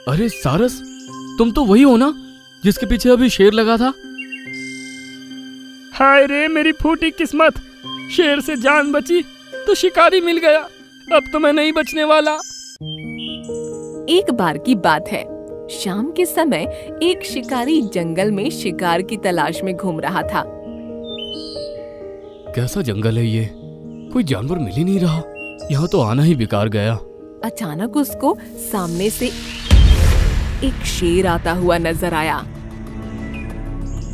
अरे सारस, तुम तो वही हो ना जिसके पीछे अभी शेर लगा था? हाय रे मेरी फूटी किस्मत, शेर से जान बची तो शिकारी मिल गया, अब तो मैं नहीं बचने वाला। एक बार की बात है, शाम के समय एक शिकारी जंगल में शिकार की तलाश में घूम रहा था। कैसा जंगल है ये, कोई जानवर मिल ही नहीं रहा, यहाँ तो आना ही बेकार गया। अचानक उसको सामने से एक शेर आता हुआ नजर आया।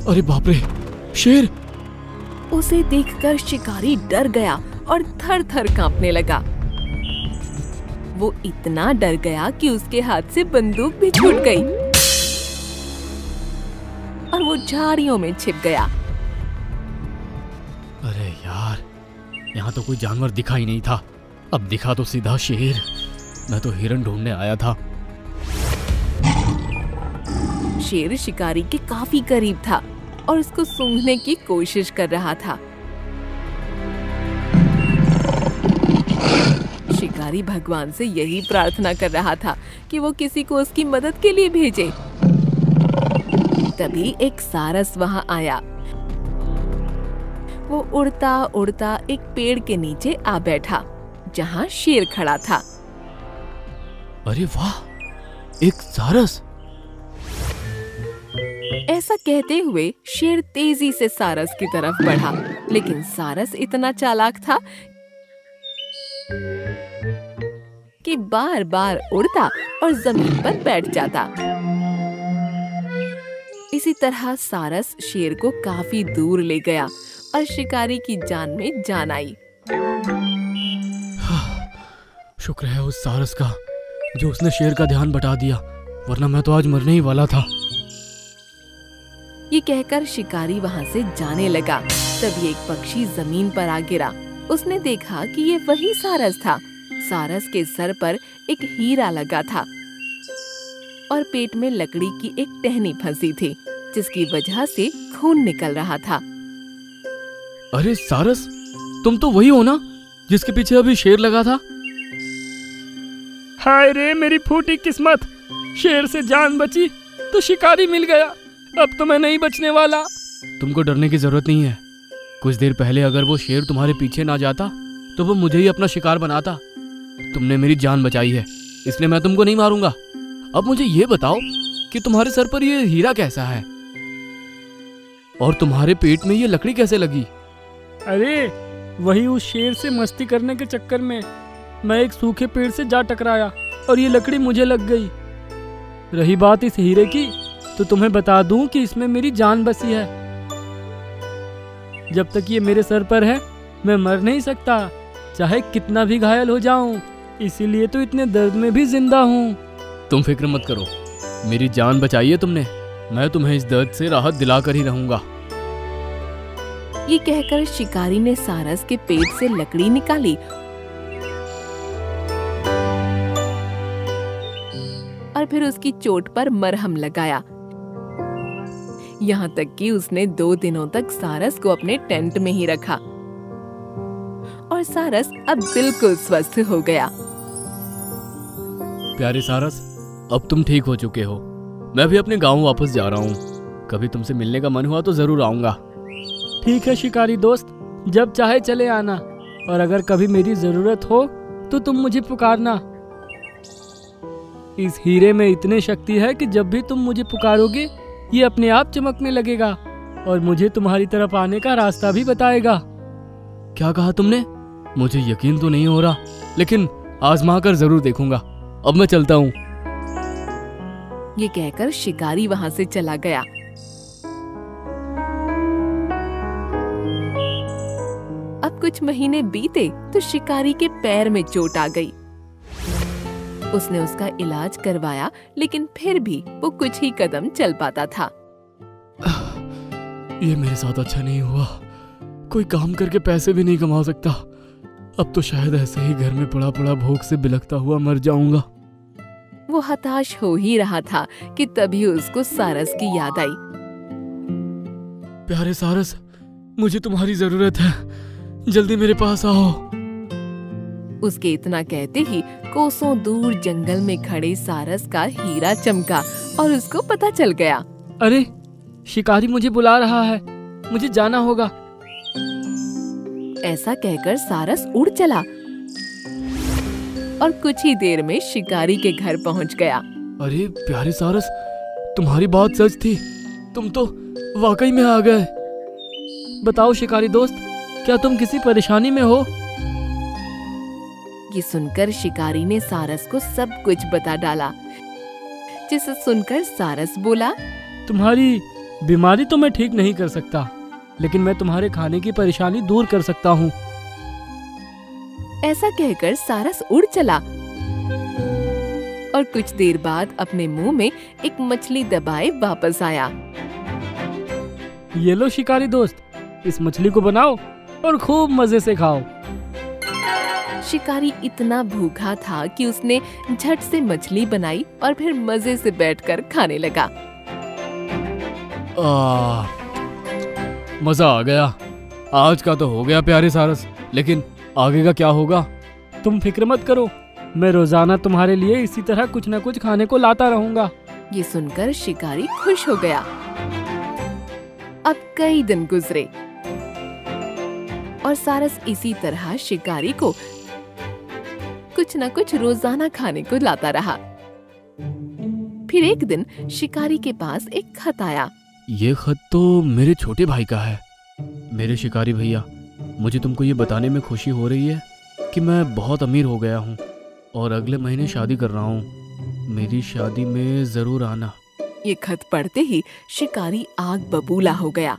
अरे बाप रे, शेर! उसे देखकर शिकारी डर गया और थर थर कांपने लगा। वो इतना डर गया कि उसके हाथ से बंदूक भी छूट गई और वो झाड़ियों में छिप गया। अरे यार, यहाँ तो कोई जानवर दिखा ही नहीं था, अब दिखा तो सीधा शेर। मैं तो हिरन ढूंढने आया था। शेर शिकारी के काफी करीब था और उसको सूंघने की कोशिश कर रहा था। शिकारी भगवान से यही प्रार्थना कर रहा था कि वो किसी को उसकी मदद के लिए भेजे। तभी एक सारस वहां आया। वो उड़ता उड़ता एक पेड़ के नीचे आ बैठा जहां शेर खड़ा था। अरे वाह, एक सारस! ऐसा कहते हुए शेर तेजी से सारस की तरफ बढ़ा, लेकिन सारस इतना चालाक था कि बार बार उड़ता और जमीन पर बैठ जाता। इसी तरह सारस शेर को काफी दूर ले गया और शिकारी की जान में जान आई। शुक्र है उस सारस का जो उसने शेर का ध्यान बटा दिया, वरना मैं तो आज मरने ही वाला था। ये कहकर शिकारी वहां से जाने लगा। तभी एक पक्षी जमीन पर आ गिरा। उसने देखा कि ये वही सारस था। सारस के सर पर एक हीरा लगा था और पेट में लकड़ी की एक टहनी फंसी थी, जिसकी वजह से खून निकल रहा था। अरे सारस, तुम तो वही हो ना जिसके पीछे अभी शेर लगा था? हाय रे मेरी फूटी किस्मत, शेर से जान बची तो शिकारी मिल गया, अब तो मैं नहीं बचने वाला। तुमको डरने की जरूरत नहीं है। कुछ देर पहले अगर वो शेर तुम्हारे पीछे ना जाता तो वो मुझे ही अपना शिकार बनाता। तुमने मेरी जान बचाई है, इसलिए मैं तुमको नहीं मारूंगा। अब मुझे ये बताओ कि तुम्हारे सर पर ये हीरा कैसा है और तुम्हारे पेट में ये लकड़ी कैसे लगी? अरे वही उस शेर से मस्ती करने के चक्कर में मैं एक सूखे पेड़ से जा टकराया और ये लकड़ी मुझे लग गई। रही बात इस हीरे की, तो तुम्हें बता दूं कि इसमें मेरी जान बसी है। जब तक ये मेरे सर पर है मैं मर नहीं सकता, चाहे कितना भी घायल हो जाऊं। इसीलिए तो इतने दर्द में भी जिंदा हूँ। तुम फिक्र मत करो, मेरी जान बचाई है तुमने, मैं तुम्हें इस दर्द से राहत दिलाकर ही रहूंगा। ये कहकर शिकारी ने सारस के पेट से लकड़ी निकाली और फिर उसकी चोट पर मरहम लगाया। यहाँ तक कि उसने 2 दिनों तक सारस को अपने टेंट में ही रखा और सारस अब बिल्कुल स्वस्थ हो गया। प्यारे सारस, अब तुम ठीक हो चुके हो। मैं भी अपने गांव वापस जा रहा हूँ। कभी तुमसे मिलने का मन हुआ तो जरूर आऊंगा। ठीक है शिकारी दोस्त, जब चाहे चले आना, और अगर कभी मेरी जरूरत हो तो तुम मुझे पुकारना। इस हीरे में इतनी शक्ति है कि जब भी तुम मुझे पुकारोगे ये अपने आप चमकने लगेगा और मुझे तुम्हारी तरफ आने का रास्ता भी बताएगा। क्या कहा तुमने? मुझे यकीन तो नहीं हो रहा, लेकिन आजमा कर जरूर देखूंगा। अब मैं चलता हूँ। ये कहकर शिकारी वहां से चला गया। अब कुछ महीने बीते तो शिकारी के पैर में चोट आ गई। उसने उसका इलाज करवाया, लेकिन फिर भी वो कुछ ही कदम चल पाता था। ये मेरे साथ अच्छा नहीं हुआ। कोई काम करके पैसे भी नहीं कमा सकता। अब तो शायद ऐसे ही घर में पड़ा पड़ा भूख से बिलखता हुआ मर जाऊंगा। वो हताश हो ही रहा था कि तभी उसको सारस की याद आई। प्यारे सारस, मुझे तुम्हारी जरूरत है, जल्दी मेरे पास आओ। उसके इतना कहते ही कोसों दूर जंगल में खड़े सारस का हीरा चमका और उसको पता चल गया। अरे, शिकारी मुझे बुला रहा है, मुझे जाना होगा। ऐसा कहकर सारस उड़ चला और कुछ ही देर में शिकारी के घर पहुंच गया। अरे प्यारे सारस, तुम्हारी बात सच थी, तुम तो वाकई में आ गए। बताओ शिकारी दोस्त, क्या तुम किसी परेशानी में हो? ये सुनकर शिकारी ने सारस को सब कुछ बता डाला, जिसे सुनकर सारस बोला, तुम्हारी बीमारी तो मैं ठीक नहीं कर सकता, लेकिन मैं तुम्हारे खाने की परेशानी दूर कर सकता हूँ। ऐसा कहकर सारस उड़ चला और कुछ देर बाद अपने मुंह में एक मछली दबाए वापस आया। ये लो शिकारी दोस्त, इस मछली को बनाओ और खूब मजे से खाओ। शिकारी इतना भूखा था कि उसने झट से मछली बनाई और फिर मजे से बैठकर खाने लगा। मजा आ गया। आज का तो हो गया प्यारे सारस, लेकिन आगे का क्या होगा? तुम फिक्र मत करो, मैं रोजाना तुम्हारे लिए इसी तरह कुछ न कुछ खाने को लाता रहूंगा। ये सुनकर शिकारी खुश हो गया। अब कई दिन गुजरे और सारस इसी तरह शिकारी को कुछ न कुछ रोजाना खाने को लाता रहा। फिर एक दिन शिकारी के पास एक खत आया। ये खत तो मेरे छोटे भाई का है। मेरे शिकारी भैया, मुझे तुमको ये बताने में खुशी हो रही है कि मैं बहुत अमीर हो गया हूँ और अगले महीने शादी कर रहा हूँ। मेरी शादी में जरूर आना। ये खत पढ़ते ही शिकारी आग बबूला हो गया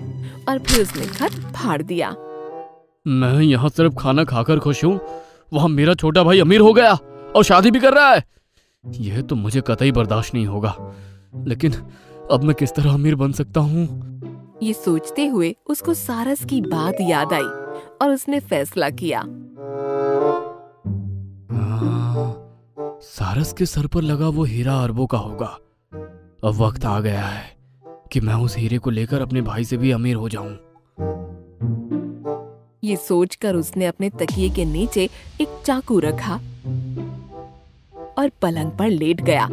और फिर उसने खत फाड़ दिया। मैं यहाँ सिर्फ खाना खाकर खुश हूँ, वहाँ मेरा छोटा भाई अमीर हो गया और शादी भी कर रहा है। यह तो मुझे कतई बर्दाश्त नहीं होगा। लेकिन अब मैं किस तरह अमीर बन सकता हूँ? ये सोचते हुए उसको सारस की बात याद आई और उसने फैसला किया। सारस के सर पर लगा वो हीरा अरबों का होगा। अब वक्त आ गया है कि मैं उस हीरे को लेकर अपने भाई से भी अमीर हो जाऊं। ये सोचकर उसने अपने तकिए के नीचे एक चाकू रखा और पलंग पर लेट गया।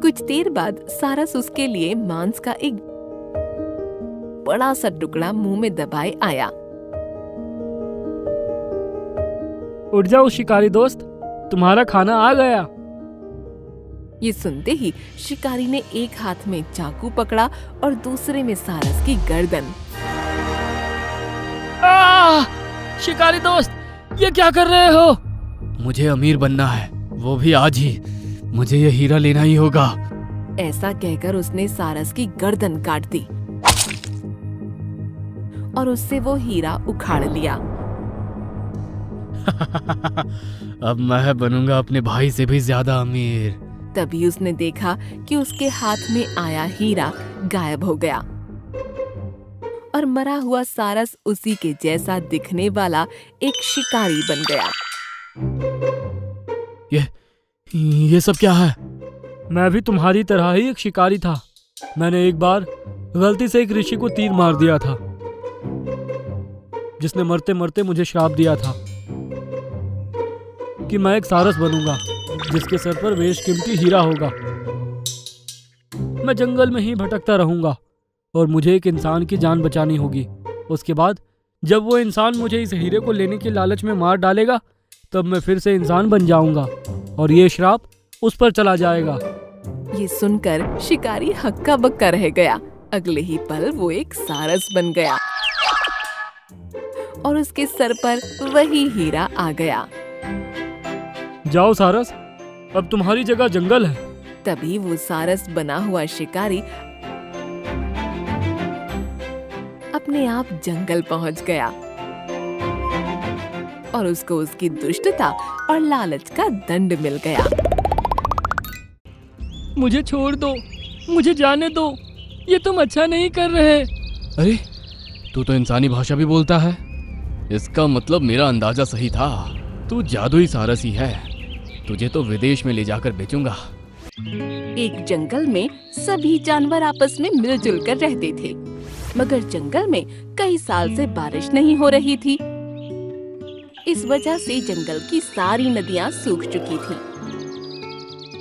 कुछ देर बाद सारस उसके लिए मांस का एक बड़ा सा टुकड़ा मुंह में दबाए आया। उठ जाओ शिकारी दोस्त, तुम्हारा खाना आ गया। ये सुनते ही शिकारी ने एक हाथ में चाकू पकड़ा और दूसरे में सारस की गर्दन। शिकारी दोस्त, ये क्या कर रहे हो? मुझे अमीर बनना है, वो भी आज ही। मुझे ये हीरा लेना ही होगा। ऐसा कहकर उसने सारस की गर्दन काट दी और उससे वो हीरा उखाड़ लिया। अब मैं बनूंगा अपने भाई से भी ज्यादा अमीर। तभी उसने देखा कि उसके हाथ में आया हीरा गायब हो गया और मरा हुआ सारस उसी के जैसा दिखने वाला एक शिकारी बन गया। ये सब क्या है? मैं भी तुम्हारी तरह ही एक शिकारी था। मैंने एक बार गलती से एक ऋषि को तीर मार दिया था, जिसने मरते मरते मुझे श्राप दिया था कि मैं एक सारस बनूंगा जिसके सर पर बेशकीमती हीरा होगा। मैं जंगल में ही भटकता रहूंगा और मुझे एक इंसान की जान बचानी होगी। उसके बाद जब वो इंसान मुझे इस हीरे को लेने के लालच में मार डालेगा, तब मैं फिर से इंसान बन जाऊंगा और ये श्राप उस पर चला जाएगा। ये सुनकर शिकारी हक्का बक्का रह गया। अगले ही पल वो एक सारस बन गया और उसके सर पर वही हीरा आ गया। जाओ सारस, अब तुम्हारी जगह जंगल है। तभी वो सारस बना हुआ शिकारी अपने आप जंगल पहुंच गया और उसको उसकी दुष्टता और लालच का दंड मिल गया। मुझे छोड़ दो, मुझे जाने दो, ये तुम अच्छा नहीं कर रहे। अरे, तू तो इंसानी भाषा भी बोलता है। इसका मतलब मेरा अंदाजा सही था। तू जादुई सारस ही है। तुझे तो विदेश में ले जाकर बेचूंगा। एक जंगल में सभी जानवर आपस में मिलजुल कर रहते थे, मगर जंगल में कई साल से बारिश नहीं हो रही थी। इस वजह से जंगल की सारी नदियां सूख चुकी थीं।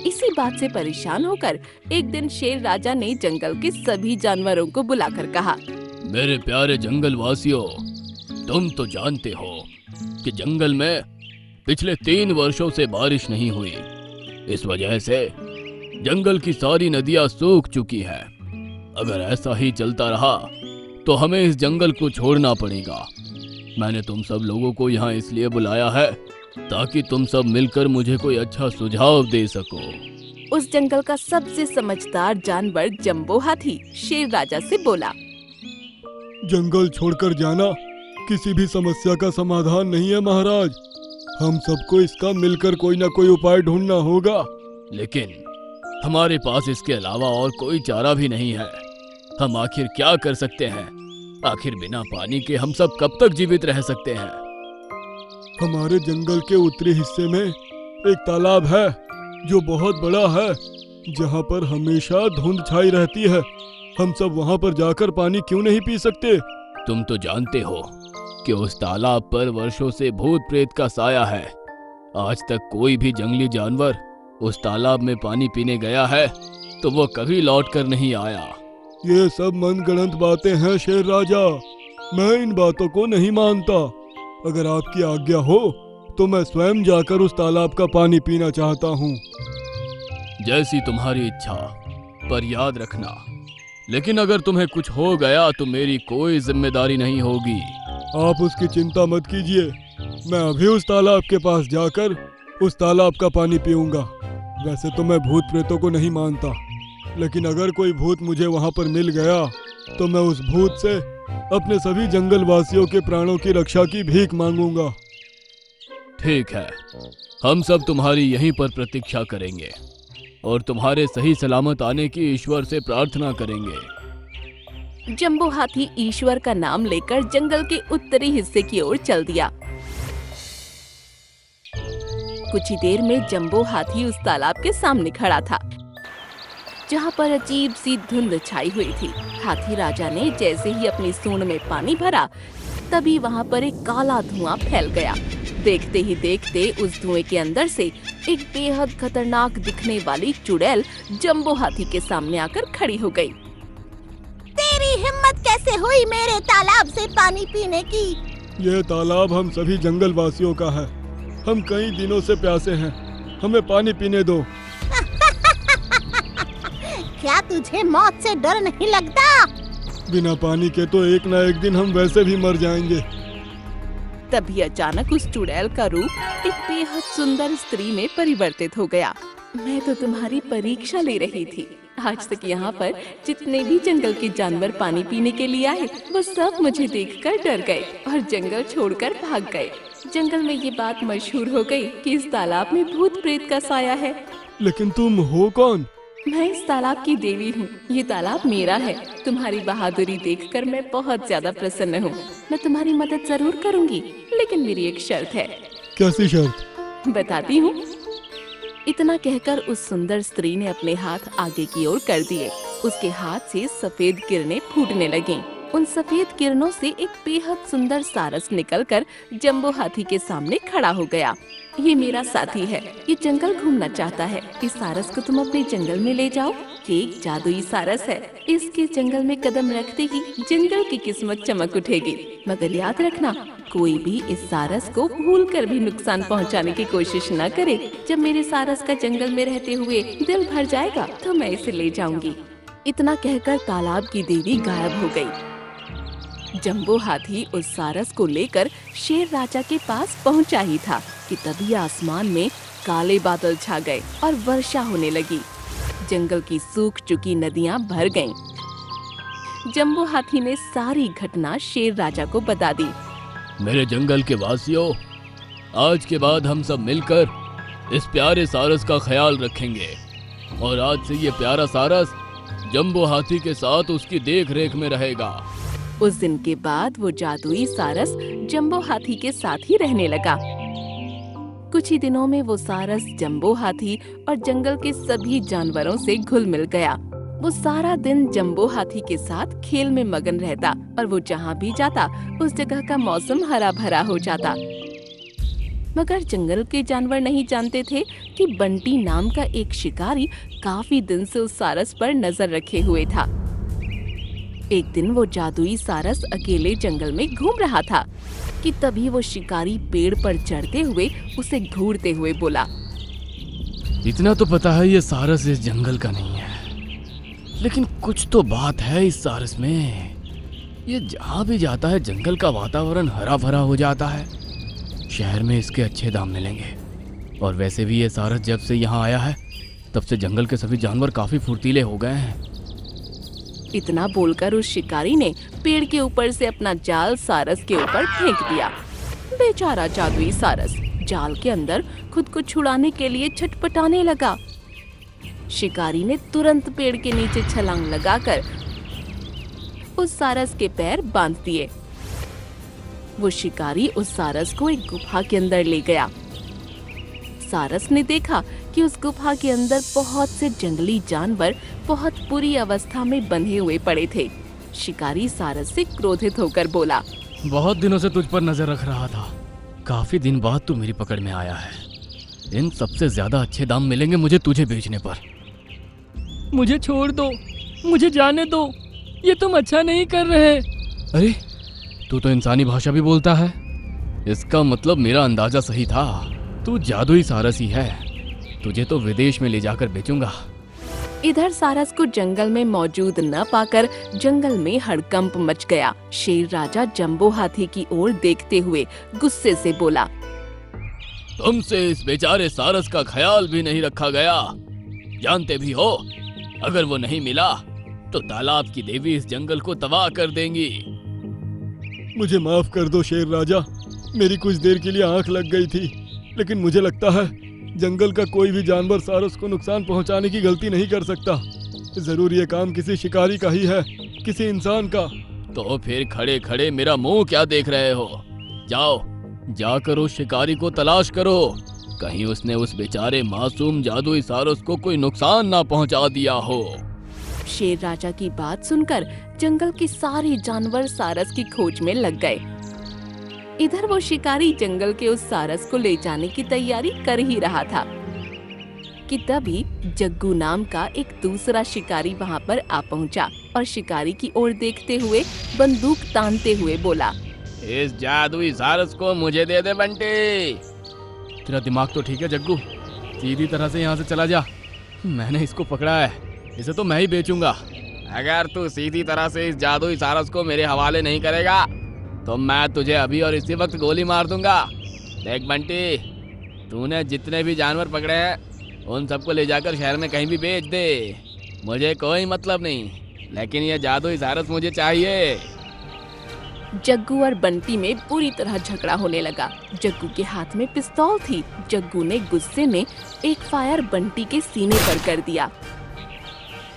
इसी बात से परेशान होकर एक दिन शेर राजा ने जंगल के सभी जानवरों को बुलाकर कहा, मेरे प्यारे जंगल वासियों, तुम तो जानते हो कि जंगल में पिछले 3 वर्षों से बारिश नहीं हुई। इस वजह से जंगल की सारी नदियां सूख चुकी है। अगर ऐसा ही चलता रहा तो हमें इस जंगल को छोड़ना पड़ेगा। मैंने तुम सब लोगों को यहाँ इसलिए बुलाया है ताकि तुम सब मिलकर मुझे कोई अच्छा सुझाव दे सको। उस जंगल का सबसे समझदार जानवर जंबो हाथी शेर राजा से बोला, जंगल छोड़कर जाना किसी भी समस्या का समाधान नहीं है महाराज। हम सबको इसका मिलकर कोई ना कोई उपाय ढूंढना होगा। लेकिन हमारे पास इसके अलावा और कोई चारा भी नहीं है। हम आखिर क्या कर सकते हैं? आखिर बिना पानी के हम सब कब तक जीवित रह सकते हैं? हमारे जंगल के उत्तरी हिस्से में एक तालाब है जो बहुत बड़ा है, जहाँ पर हमेशा धुंध छाई रहती है। हम सब वहाँ पर जाकर पानी क्यों नहीं पी सकते? तुम तो जानते हो कि उस तालाब पर वर्षों से भूत प्रेत का साया है। आज तक कोई भी जंगली जानवर उस तालाब में पानी पीने गया है तो वो कभी लौट कर नहीं आया। ये सब मनगढ़ंत बातें हैं शेर राजा। मैं इन बातों को नहीं मानता। अगर आपकी आज्ञा हो तो मैं स्वयं जाकर उस तालाब का पानी पीना चाहता हूँ। जैसी तुम्हारी इच्छा, पर याद रखना, लेकिन अगर तुम्हें कुछ हो गया तो मेरी कोई जिम्मेदारी नहीं होगी। आप उसकी चिंता मत कीजिए। मैं अभी उस तालाब के पास जाकर उस तालाब का पानी पीऊंगा। वैसे तो मैं भूत प्रेतों को नहीं मानता, लेकिन अगर कोई भूत मुझे वहाँ पर मिल गया तो मैं उस भूत से अपने सभी जंगल वासियों के प्राणों की रक्षा की भीख मांगूंगा। ठीक है, हम सब तुम्हारी यहीं पर प्रतीक्षा करेंगे और तुम्हारे सही सलामत आने की ईश्वर से प्रार्थना करेंगे। जंबो हाथी ईश्वर का नाम लेकर जंगल के उत्तरी हिस्से की ओर चल दिया। कुछ ही देर में जंबो हाथी उस तालाब के सामने खड़ा था, जहाँ पर अजीब सी धुंध छाई हुई थी। हाथी राजा ने जैसे ही अपनी सूंड में पानी भरा, तभी वहाँ पर एक काला धुआं फैल गया। देखते ही देखते उस धुएं के अंदर से एक बेहद खतरनाक दिखने वाली चुड़ैल जंबो हाथी के सामने आकर खड़ी हो गई। तेरी हिम्मत कैसे हुई मेरे तालाब से पानी पीने की? यह तालाब हम सभी जंगल वासियों का है। हम कई दिनों से प्यासे हैं। हमें पानी पीने दो। क्या तुझे मौत से डर नहीं लगता? बिना पानी के तो एक ना एक दिन हम वैसे भी मर जाएंगे। तभी अचानक उस चुड़ैल का रूप एक बेहद सुंदर स्त्री में परिवर्तित हो गया। मैं तो तुम्हारी परीक्षा ले रही थी। आज तक यहाँ पर जितने भी जंगल के जानवर पानी पीने के लिए आए, वो सब मुझे देखकर डर गए और जंगल छोड़कर भाग गए। जंगल में ये बात मशहूर हो गई कि इस तालाब में भूत प्रेत का साया है। लेकिन तुम हो कौन? मैं इस तालाब की देवी हूँ। ये तालाब मेरा है। तुम्हारी बहादुरी देखकर मैं बहुत ज्यादा प्रसन्न हूँ। मैं तुम्हारी मदद जरूर करूँगी, लेकिन मेरी एक शर्त है। कैसी शर्त? बताती हूँ। इतना कहकर उस सुंदर स्त्री ने अपने हाथ आगे की ओर कर दिए। उसके हाथ से सफेद किरणें फूटने लगीं। उन सफेद किरणों से एक बेहद सुंदर सारस निकलकर जंबो हाथी के सामने खड़ा हो गया। ये मेरा साथी है। ये जंगल घूमना चाहता है। इस सारस को तुम अपने जंगल में ले जाओ। ये एक जादुई सारस है। इसके जंगल में कदम रखते ही जंगल की किस्मत चमक उठेगी। मगर याद रखना, कोई भी इस सारस को भूलकर भी नुकसान पहुंचाने की कोशिश न करे। जब मेरे सारस का जंगल में रहते हुए दिल भर जाएगा तो मैं इसे ले जाऊंगी। इतना कहकर तालाब की देवी गायब हो गई। जंबो हाथी उस सारस को लेकर शेर राजा के पास पहुंचा ही था कि तभी आसमान में काले बादल छा गए और वर्षा होने लगी। जंगल की सूख चुकी नदियां भर गईं। जंबो हाथी ने सारी घटना शेर राजा को बता दी। मेरे जंगल के वासियों, आज के बाद हम सब मिलकर इस प्यारे सारस का ख्याल रखेंगे और आज से ये प्यारा सारस जंबो हाथी के साथ उसकी देख रेख में रहेगा। उस दिन के बाद वो जादुई सारस जंबो हाथी के साथ ही रहने लगा। कुछ ही दिनों में वो सारस जंबो हाथी और जंगल के सभी जानवरों से घुल मिल गया। वो सारा दिन जंबो हाथी के साथ खेल में मगन रहता और वो जहाँ भी जाता उस जगह का मौसम हरा भरा हो जाता। मगर जंगल के जानवर नहीं जानते थे कि बंटी नाम का एक शिकारी काफी दिन से उस सारस पर नजर रखे हुए था। एक दिन वो जादुई सारस अकेले जंगल में घूम रहा था कि तभी वो शिकारी पेड़ पर चढ़ते हुए उसे घूरते हुए बोला, इतना तो पता है ये सारस इस जंगल का नहीं है, लेकिन कुछ तो बात है इस सारस में। ये जहाँ भी जाता है जंगल का वातावरण हरा भरा हो जाता है। शहर में इसके अच्छे दाम मिलेंगे। और वैसे भी ये सारस जब से यहाँ आया है तब से जंगल के सभी जानवर काफी फुर्तीले हो गए हैं। इतना बोलकर उस शिकारी ने पेड़ के ऊपर से अपना जाल सारस के ऊपर फेंक दिया। बेचारा जादुई सारस जाल के अंदर खुद को छुड़ाने के लिए छटपटाने लगा। शिकारी ने तुरंत पेड़ के नीचे छलांग लगाकर उस सारस के पैर बांध दिए। वो शिकारी उस सारस को एक गुफा के अंदर ले गया। सारस ने देखा कि उस गुफा के अंदर बहुत से जंगली जानवर बहुत बुरी अवस्था में बंधे हुए पड़े थे। शिकारी सारस से क्रोधित होकर बोला, बहुत दिनों से तुझ पर नजर रख रहा था, काफी दिन बाद तू मेरी पकड़ में आया है। इन सबसे ज्यादा अच्छे दाम मिलेंगे मुझे तुझे बेचने पर। मुझे छोड़ दो, मुझे जाने दो, ये तुम अच्छा नहीं कर रहे। अरे तू तो इंसानी भाषा भी बोलता है, इसका मतलब मेरा अंदाजा सही था। तू जादुई सारस ही है, तुझे तो विदेश में ले जाकर बेचूंगा। इधर सारस को जंगल में मौजूद न पाकर जंगल में हड़कंप मच गया। शेर राजा जंबो हाथी की ओर देखते हुए गुस्से से बोला, तुमसे इस बेचारे सारस का ख्याल भी नहीं रखा गया। जानते भी हो अगर वो नहीं मिला तो तालाब की देवी इस जंगल को तबाह कर देंगी। मुझे माफ कर दो शेर राजा, मेरी कुछ देर के लिए आंख लग गई थी, लेकिन मुझे लगता है जंगल का कोई भी जानवर सारस को नुकसान पहुंचाने की गलती नहीं कर सकता। जरूर ये काम किसी शिकारी का ही है, किसी इंसान का। तो फिर खड़े खड़े मेरा मुंह क्या देख रहे हो? जाओ जाकर उस शिकारी को तलाश करो, कहीं उसने उस बेचारे मासूम जादुई सारस को कोई नुकसान ना पहुंचा दिया हो। शेर राजा की बात सुनकर जंगल के सारे जानवर सारस की खोज में लग गए। इधर वो शिकारी जंगल के उस सारस को ले जाने की तैयारी कर ही रहा था कि तभी जग्गू नाम का एक दूसरा शिकारी वहाँ पर आ पहुँचा और शिकारी की ओर देखते हुए बंदूक तानते हुए बोला, इस जादुई सारस को मुझे दे दे बंटी। तेरा दिमाग तो ठीक है जग्गू, सीधी तरह से यहाँ से चला जा। मैंने इसको पकड़ा है, इसे तो मैं ही बेचूंगा। अगर तू सीधी तरह से इस जादुई सारस को मेरे हवाले नहीं करेगा तो मैं तुझे अभी और इसी वक्त गोली मार दूंगा। देख बंटी, तूने जितने भी जानवर पकड़े हैं उन सबको ले जाकर शहर में कहीं भी बेच दे, मुझे कोई मतलब नहीं, लेकिन ये जादुई सारस मुझे चाहिए। जग्गू और बंटी में पूरी तरह झगड़ा होने लगा। जग्गू के हाथ में पिस्तौल थी। जग्गू ने गुस्से में एक फायर बंटी के सीने पर कर दिया।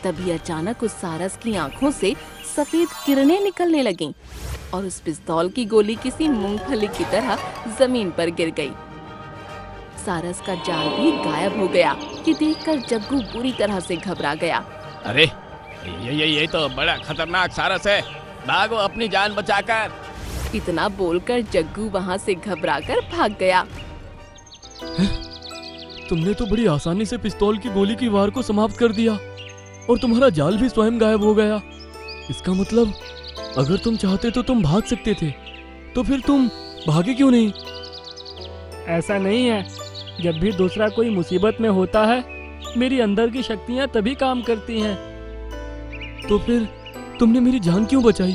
तभी अचानक उस सारस की आंखों से सफेद किरणें निकलने लगीं और उस पिस्तौल की गोली किसी मूंगफली की तरह जमीन पर गिर गई। सारस का जाल भी गायब हो गया कि देखकर जग्गू बुरी तरह से घबरा गया। अरे ये तो बड़ा खतरनाक सारस है, भागो अपनी जान बचाकर। इतना बोलकर जग्गू वहाँ से घबराकर भाग गया। तुमने तो बड़ी आसानी से पिस्तौल की गोली की वार को समाप्त कर दिया और तुम्हारा जाल भी स्वयं गायब हो गया। इसका मतलब अगर तुम चाहते तो तुम भाग सकते थे, तो फिर तुम भागे क्यों नहीं? ऐसा नहीं है, जब भी दूसरा कोई मुसीबत में होता है मेरी अंदर की शक्तियाँ तभी काम करती हैं। तो फिर तुमने मेरी जान क्यों बचाई?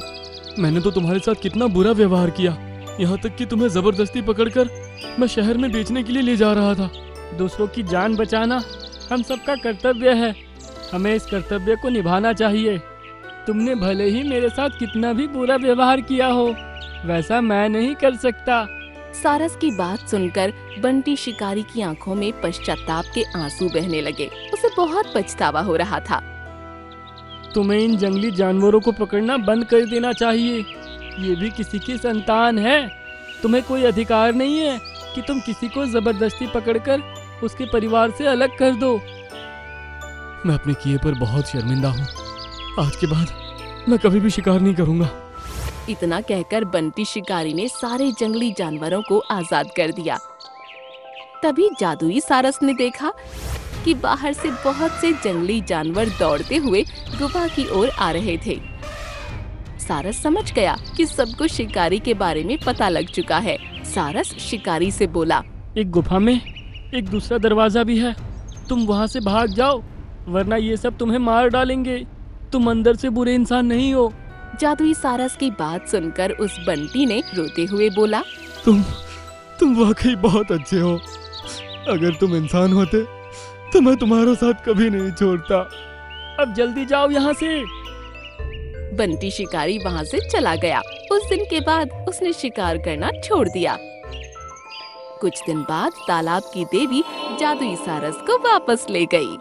मैंने तो तुम्हारे साथ कितना बुरा व्यवहार किया, यहाँ तक कि तुम्हें जबरदस्ती पकड़कर मैं शहर में बेचने के लिए ले जा रहा था। दूसरों की जान बचाना हम सबका कर्तव्य है, हमें इस कर्तव्य को निभाना चाहिए। तुमने भले ही मेरे साथ कितना भी बुरा व्यवहार किया हो, वैसा मैं नहीं कर सकता। सारस की बात सुनकर बंटी शिकारी की आंखों में पश्चाताप के आंसू बहने लगे। उसे बहुत पछतावा हो रहा था। तुम्हें इन जंगली जानवरों को पकड़ना बंद कर देना चाहिए, ये भी किसी की संतान है। तुम्हें कोई अधिकार नहीं है कि तुम किसी को जबरदस्ती पकड़कर उसके परिवार से अलग कर दो। मैं अपने किए पर बहुत शर्मिंदा हूँ, आज के बाद मैं कभी भी शिकार नहीं करूँगा। इतना कहकर बंटी शिकारी ने सारे जंगली जानवरों को आजाद कर दिया। तभी जादुई सारस ने देखा कि बाहर से बहुत से जंगली जानवर दौड़ते हुए गुफा की ओर आ रहे थे। सारस समझ गया कि सबको शिकारी के बारे में पता लग चुका है। सारस शिकारी से बोला, एक गुफा में एक दूसरा दरवाजा भी है, तुम वहाँ से भाग जाओ वरना ये सब तुम्हें मार डालेंगे। तुम अंदर से बुरे इंसान नहीं हो। जादुई सारस की बात सुनकर उस बंटी ने रोते हुए बोला, तुम वाकई बहुत अच्छे हो। अगर तुम इंसान होते तो मैं तुम्हारा साथ कभी नहीं छोड़ता। अब जल्दी जाओ यहाँ से। बंटी शिकारी वहाँ से चला गया। उस दिन के बाद उसने शिकार करना छोड़ दिया। कुछ दिन बाद तालाब की देवी जादुई सारस को वापस ले गई।